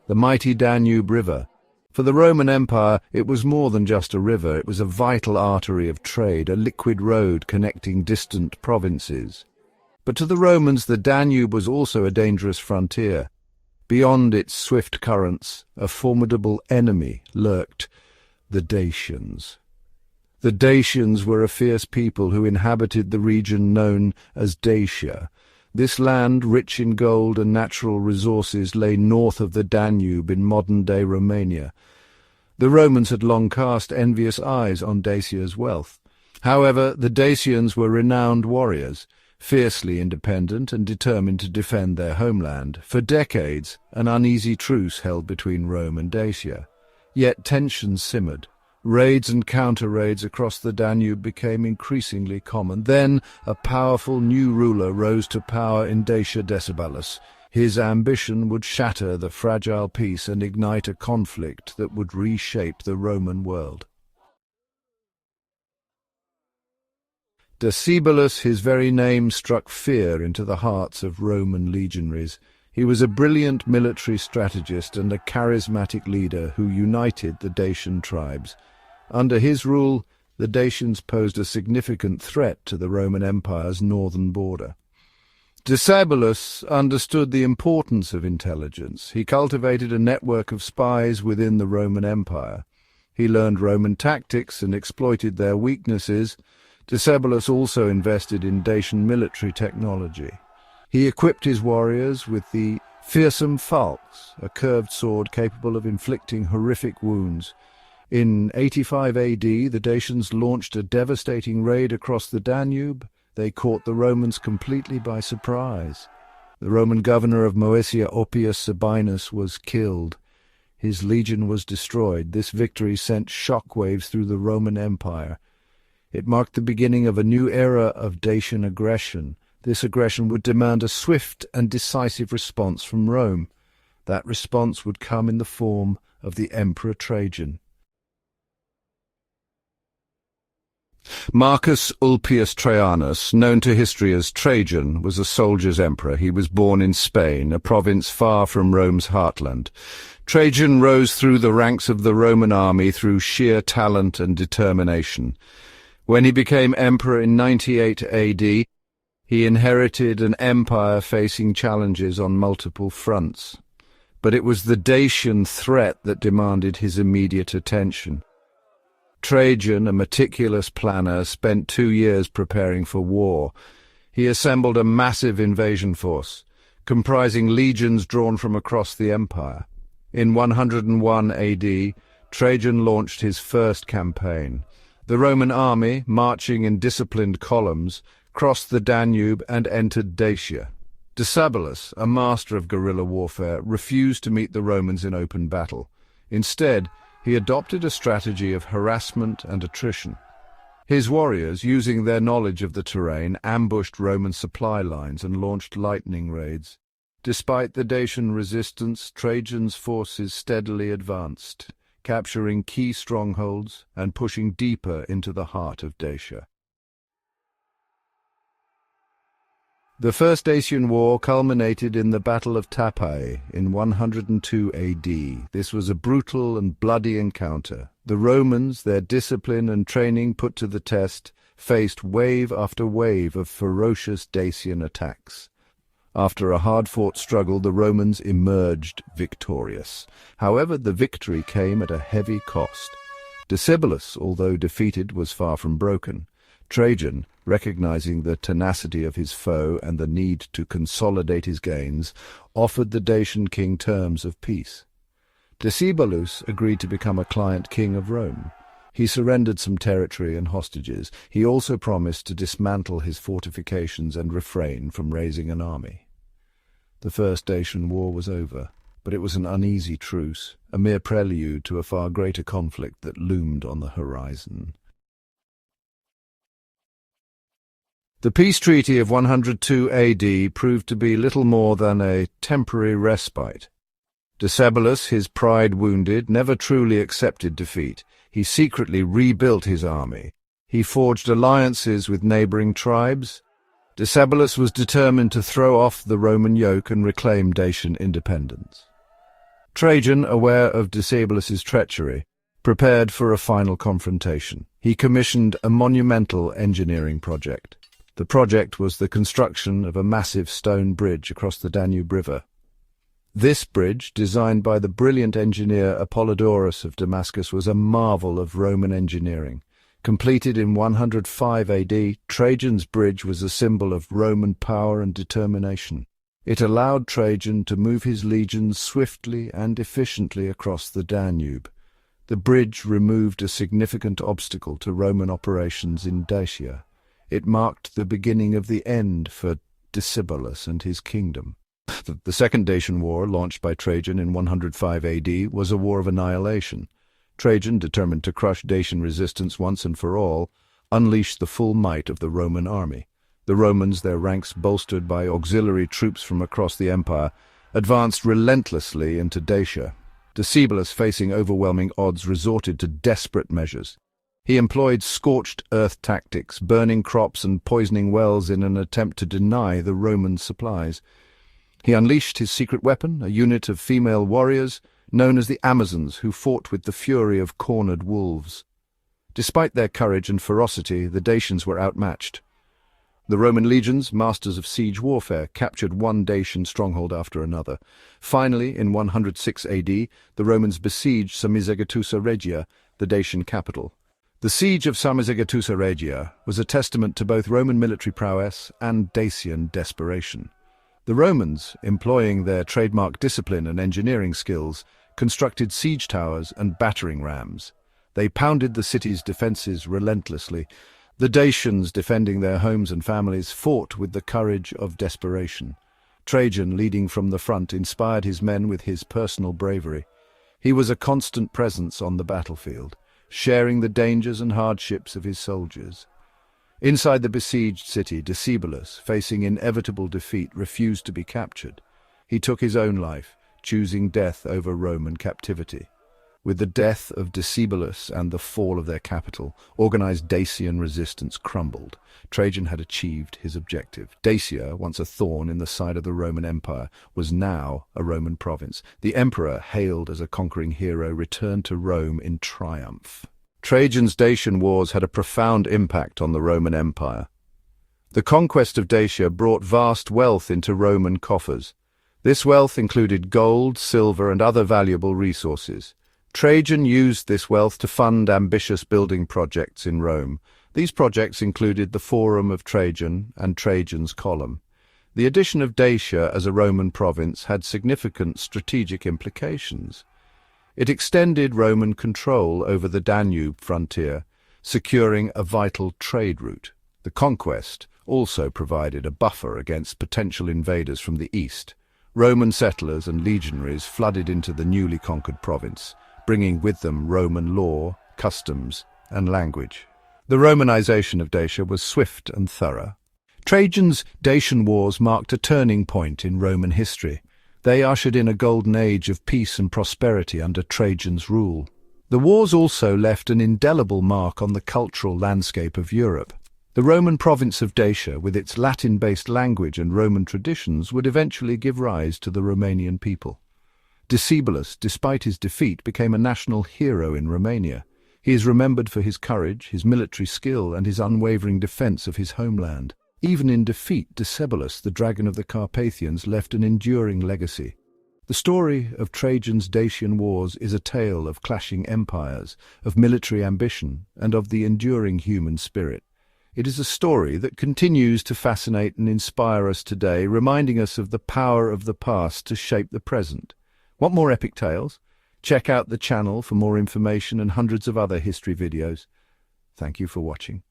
the mighty Danube River. For the Roman Empire, it was more than just a river, it was a vital artery of trade, a liquid road connecting distant provinces. But to the Romans, the Danube was also a dangerous frontier. Beyond its swift currents, a formidable enemy lurked: the Dacians. The Dacians were a fierce people who inhabited the region known as Dacia. This land, rich in gold and natural resources, lay north of the Danube in modern-day Romania. The Romans had long cast envious eyes on Dacia's wealth. However, the Dacians were renowned warriors, fiercely independent and determined to defend their homeland. For decades, an uneasy truce held between Rome and Dacia. Yet tensions simmered. Raids and counter-raids across the Danube became increasingly common. Then a powerful new ruler rose to power in Dacia, Decebalus. His ambition would shatter the fragile peace and ignite a conflict that would reshape the Roman world. Decebalus, his very name, struck fear into the hearts of Roman legionaries. He was a brilliant military strategist and a charismatic leader who united the Dacian tribes. Under his rule, the Dacians posed a significant threat to the Roman Empire's northern border. Decebalus understood the importance of intelligence. He cultivated a network of spies within the Roman Empire. He learned Roman tactics and exploited their weaknesses. Decebalus also invested in Dacian military technology. He equipped his warriors with the fearsome falx, a curved sword capable of inflicting horrific wounds. In 85 AD, the Dacians launched a devastating raid across the Danube. They caught the Romans completely by surprise. The Roman governor of Moesia, Oppius Sabinus, was killed. His legion was destroyed. This victory sent shockwaves through the Roman Empire. It marked the beginning of a new era of Dacian aggression. This aggression would demand a swift and decisive response from Rome. That response would come in the form of the Emperor Trajan. Marcus Ulpius Traianus, known to history as Trajan, was a soldier's emperor. He was born in Spain, a province far from Rome's heartland. Trajan rose through the ranks of the Roman army through sheer talent and determination. When he became emperor in 98 AD, he inherited an empire facing challenges on multiple fronts. But it was the Dacian threat that demanded his immediate attention. Trajan, a meticulous planner, spent 2 years preparing for war. He assembled a massive invasion force, comprising legions drawn from across the empire. In 101 AD, Trajan launched his first campaign. The Roman army, marching in disciplined columns, crossed the Danube and entered Dacia. Decebalus, a master of guerrilla warfare, refused to meet the Romans in open battle. Instead, he adopted a strategy of harassment and attrition. His warriors, using their knowledge of the terrain, ambushed Roman supply lines and launched lightning raids. Despite the Dacian resistance, Trajan's forces steadily advanced, capturing key strongholds and pushing deeper into the heart of Dacia. The First Dacian War culminated in the Battle of Tapae in 102 AD. This was a brutal and bloody encounter. The Romans, their discipline and training put to the test, faced wave after wave of ferocious Dacian attacks. After a hard-fought struggle, the Romans emerged victorious. However, the victory came at a heavy cost. Decebalus, although defeated, was far from broken. Trajan, recognizing the tenacity of his foe and the need to consolidate his gains, offered the Dacian king terms of peace. Decebalus agreed to become a client king of Rome. He surrendered some territory and hostages. He also promised to dismantle his fortifications and refrain from raising an army. The First Dacian War was over, but it was an uneasy truce, a mere prelude to a far greater conflict that loomed on the horizon. The peace treaty of 102 AD proved to be little more than a temporary respite. Decebalus, his pride wounded, never truly accepted defeat. He secretly rebuilt his army. He forged alliances with neighboring tribes. Decebalus was determined to throw off the Roman yoke and reclaim Dacian independence. Trajan, aware of Decibulus's treachery, prepared for a final confrontation. He commissioned a monumental engineering project. The project was the construction of a massive stone bridge across the Danube River. This bridge, designed by the brilliant engineer Apollodorus of Damascus, was a marvel of Roman engineering. Completed in 105 AD, Trajan's bridge was a symbol of Roman power and determination. It allowed Trajan to move his legions swiftly and efficiently across the Danube. The bridge removed a significant obstacle to Roman operations in Dacia. It marked the beginning of the end for Decibelus and his kingdom. The Second Dacian War, launched by Trajan in 105 AD, was a war of annihilation. Trajan, determined to crush Dacian resistance once and for all, unleashed the full might of the Roman army. The Romans, their ranks bolstered by auxiliary troops from across the empire, advanced relentlessly into Dacia. Decibelus, facing overwhelming odds, resorted to desperate measures. He employed scorched earth tactics, burning crops and poisoning wells in an attempt to deny the Roman supplies. He unleashed his secret weapon, a unit of female warriors known as the Amazons, who fought with the fury of cornered wolves. Despite their courage and ferocity, the Dacians were outmatched. The Roman legions, masters of siege warfare, captured one Dacian stronghold after another. Finally, in 106 AD, the Romans besieged Samizegatusa Regia, the Dacian capital. The siege of Samizegatusa Regia was a testament to both Roman military prowess and Dacian desperation. The Romans, employing their trademark discipline and engineering skills, constructed siege towers and battering rams. They pounded the city's defences relentlessly. The Dacians, defending their homes and families, fought with the courage of desperation. Trajan, leading from the front, inspired his men with his personal bravery. He was a constant presence on the battlefield, sharing the dangers and hardships of his soldiers. Inside the besieged city, Decibelus, facing inevitable defeat, refused to be captured. He took his own life, choosing death over Roman captivity. With the death of Decibelus and the fall of their capital, organized Dacian resistance crumbled. Trajan had achieved his objective. Dacia, once a thorn in the side of the Roman Empire, was now a Roman province. The emperor, hailed as a conquering hero, returned to Rome in triumph. Trajan's Dacian wars had a profound impact on the Roman Empire. The conquest of Dacia brought vast wealth into Roman coffers. This wealth included gold, silver, and other valuable resources. Trajan used this wealth to fund ambitious building projects in Rome. These projects included the Forum of Trajan and Trajan's Column. The addition of Dacia as a Roman province had significant strategic implications. It extended Roman control over the Danube frontier, securing a vital trade route. The conquest also provided a buffer against potential invaders from the east. Roman settlers and legionaries flooded into the newly conquered province, bringing with them Roman law, customs, and language. The Romanization of Dacia was swift and thorough. Trajan's Dacian wars marked a turning point in Roman history. They ushered in a golden age of peace and prosperity under Trajan's rule. The wars also left an indelible mark on the cultural landscape of Europe. The Roman province of Dacia, with its Latin-based language and Roman traditions, would eventually give rise to the Romanian people. Decibelus, despite his defeat, became a national hero in Romania. He is remembered for his courage, his military skill, and his unwavering defense of his homeland. Even in defeat, Decibelus, the dragon of the Carpathians, left an enduring legacy. The story of Trajan's Dacian wars is a tale of clashing empires, of military ambition, and of the enduring human spirit. It is a story that continues to fascinate and inspire us today, reminding us of the power of the past to shape the present. Want more epic tales? Check out the channel for more information and hundreds of other history videos. Thank you for watching.